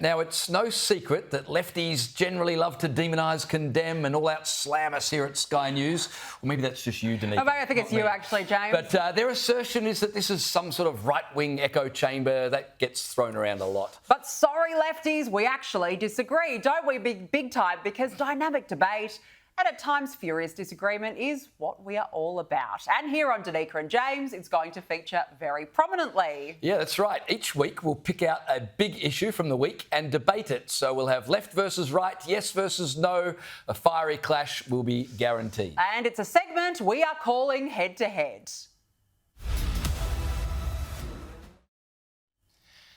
Now, it's no secret that lefties generally love to demonise, condemn and all-out slam us here at Sky News. Or maybe that's just you, Denise. Oh, I think it's you, actually, James. But their assertion is that this is some sort of right-wing echo chamber that gets thrown around a lot. But sorry, lefties, we actually disagree, don't we, big time? Because dynamic debate and at times furious disagreement is what we are all about. And here on Danica and James, it's going to feature very prominently. Yeah, that's right. Each week we'll pick out a big issue from the week and debate it. So we'll have left versus right, yes versus no. A fiery clash will be guaranteed. And it's a segment we are calling Head to Head.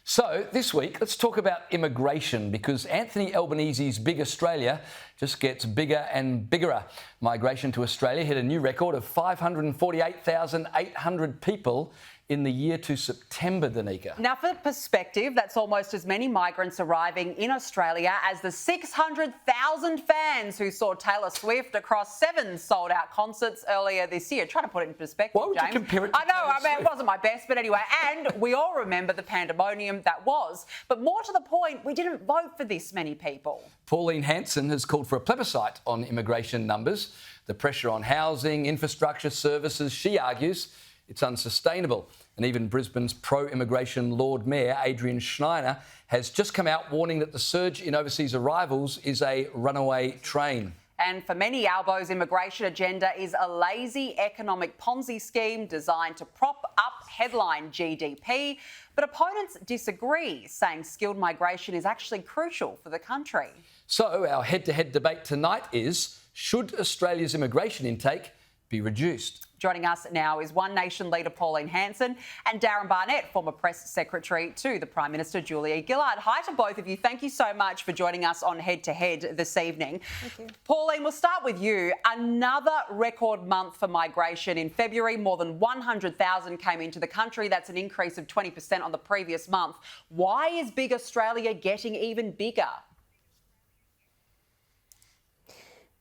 So this week, let's talk about immigration because Anthony Albanese's Big Australia just gets bigger and bigger. Migration to Australia hit a new record of 548,800 people in the year to September, Danica. Now, for perspective, that's almost as many migrants arriving in Australia as the 600,000 fans who saw Taylor Swift across 7 sold-out concerts earlier this year. Try to put it in perspective, Why would James. you compare it to I know, Taylor Swift? it wasn't my best, but anyway. And we all remember the pandemonium that was. But more to the point, we didn't vote for this many people. Pauline Hanson has called for a plebiscite on immigration numbers. The pressure on housing, infrastructure, services, she argues, it's unsustainable. And even Brisbane's pro-immigration Lord Mayor, Adrian Schneider, has just come out warning that the surge in overseas arrivals is a runaway train. And for many, Albo's immigration agenda is a lazy economic Ponzi scheme designed to prop up headline GDP. But opponents disagree, saying skilled migration is actually crucial for the country. So our head-to-head debate tonight is, should Australia's immigration intake be reduced? Joining us now is One Nation Leader Pauline Hanson and Darren Barnett, former Press Secretary to the Prime Minister Julia Gillard. Hi to both of you. Thank you so much for joining us on Head to Head this evening. Thank you. Pauline, we'll start with you. Another record month for migration. In February, more than 100,000 came into the country. That's an increase of 20% on the previous month. Why is Big Australia getting even bigger?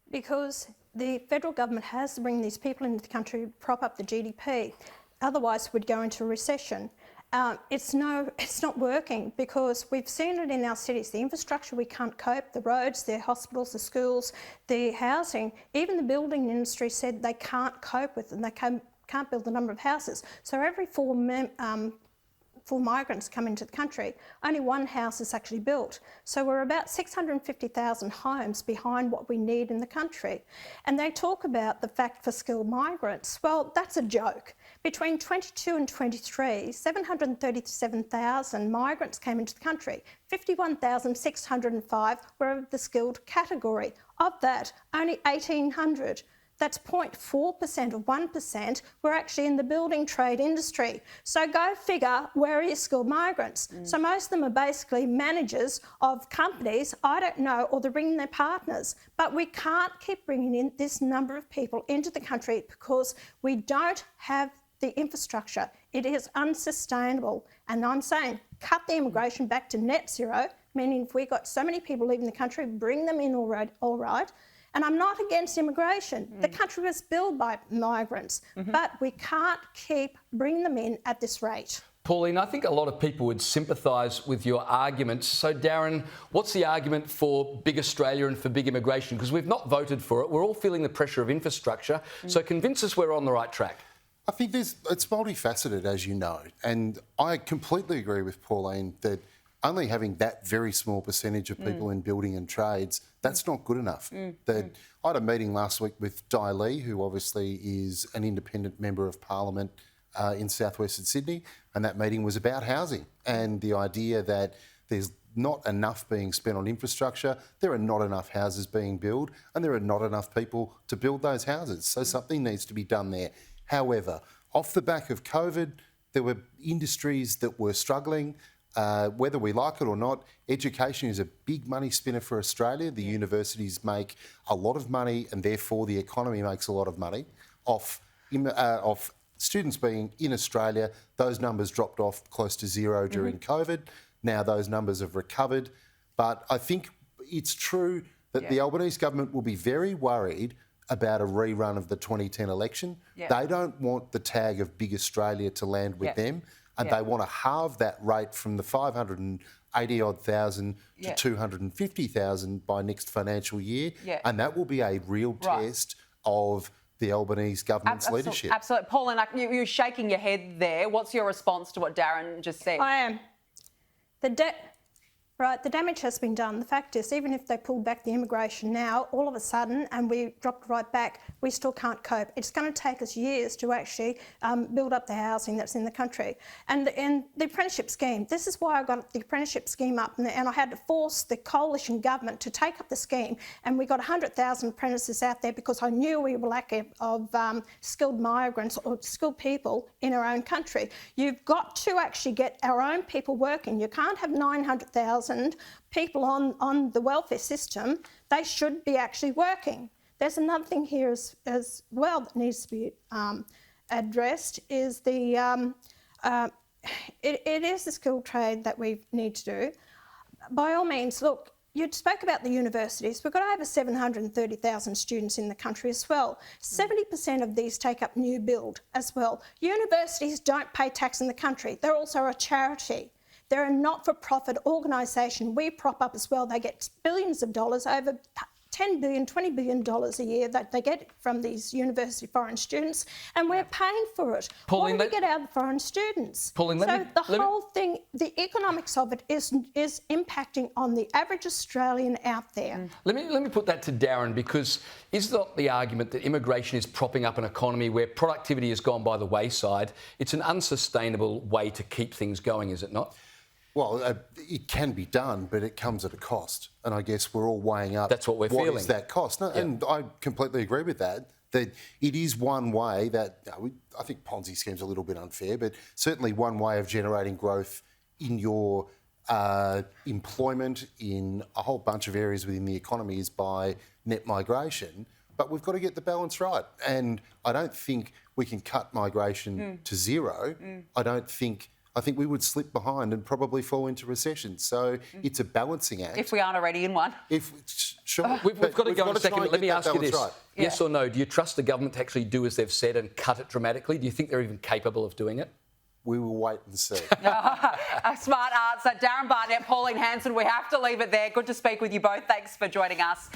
Because the federal government has to bring these people into the country to prop up the GDP. Otherwise, we'd go into a recession. It's not working because we've seen it in our cities. The infrastructure, we can't cope. The roads, the hospitals, the schools, the housing. Even the building industry said they can't cope with them. They can't build the number of houses. So every four migrants come into the country, only one house is actually built. So we're about 650,000 homes behind what we need in the country. And they talk about the fact for skilled migrants. Well, that's a joke. Between 22 and 23, 737,000 migrants came into the country. 51,605 were of the skilled category. Of that, only 1,800. That's 0.4% of 1% were actually in the building trade industry. So go figure, where are your skilled migrants? So most of them are basically managers of companies, I don't know, or they're bringing their partners. But we can't keep bringing in this number of people into the country because we don't have the infrastructure. It is unsustainable. And I'm saying, cut the immigration back to net zero, meaning if we got so many people leaving the country, bring them in all right. And I'm not against immigration. The country was built by migrants, but we can't keep bringing them in at this rate. Pauline, I think a lot of people would sympathise with your arguments. So, Darren, what's the argument for Big Australia and for big immigration? Because we've not voted for it. We're all feeling the pressure of infrastructure. So convince us we're on the right track. I think it's multifaceted, as you know. And I completely agree with Pauline that only having that very small percentage of people in building and trades, that's not good enough. I had a meeting last week with Di Lee, who obviously is an independent member of Parliament in southwestern Sydney, and that meeting was about housing and the idea that there's not enough being spent on infrastructure, there are not enough houses being built, and there are not enough people to build those houses. So something needs to be done there. However, off the back of COVID, there were industries that were struggling. Whether we like it or not, education is a big money spinner for Australia. The universities make a lot of money and therefore the economy makes a lot of money off students being in Australia. Those numbers dropped off close to zero during COVID. Now those numbers have recovered. But I think it's true that the Albanese government will be very worried about a rerun of the 2010 election. They don't want the tag of Big Australia to land with them. And they want to halve that rate from the 80-odd thousand to Yeah. 250,000 by next financial year. Yeah. And that will be a real test of the Albanese government's leadership. Absolutely. Pauline, you're shaking your head there. What's your response to what Darren just said? I am. The damage has been done. The fact is, even if they pulled back the immigration now, all of a sudden, and we dropped right back, we still can't cope. It's going to take us years to actually build up the housing that's in the country. And the apprenticeship scheme, this is why I got the apprenticeship scheme up, and I had to force the coalition government to take up the scheme, and we got 100,000 apprentices out there because I knew we were lacking of skilled migrants or skilled people in our own country. You've got to actually get our own people working. You can't have 900,000 people on the welfare system. They should be actually working. There's another thing here as well that needs to be addressed is the it is the skilled trade that we need to do. By all means, look, you spoke about the universities. We've got over 730,000 students in the country as well. 70% of these take up new build as well. Universities don't pay tax in the country. They're also a charity. They're a not-for-profit organisation. We prop up as well. They get billions of dollars, over $10 billion, $20 billion a year that they get from these university foreign students, and we're paying for it. Pauline, what do we get out of the foreign students? Pauline, the whole thing, the economics of it is impacting on the average Australian out there. Let me put that to Darren, because is not the argument that immigration is propping up an economy where productivity has gone by the wayside? It's an unsustainable way to keep things going, is it not? Well, it can be done, but it comes at a cost. And I guess we're all weighing up That's what we're feeling. What is that cost? No, Yeah. And I completely agree with that it is one way that, I think Ponzi scheme's a little bit unfair, but certainly one way of generating growth in your employment in a whole bunch of areas within the economy is by net migration. But we've got to get the balance right. And I don't think we can cut migration to zero. I think we would slip behind and probably fall into recession. So it's a balancing act. If we aren't already in one. Sure. We've got to go in a second. Let me ask you this. Right. Yes or no, do you trust the government to actually do as they've said and cut it dramatically? Do you think they're even capable of doing it? We will wait and see. A smart answer. Darren Barnett, Pauline Hanson, we have to leave it there. Good to speak with you both. Thanks for joining us.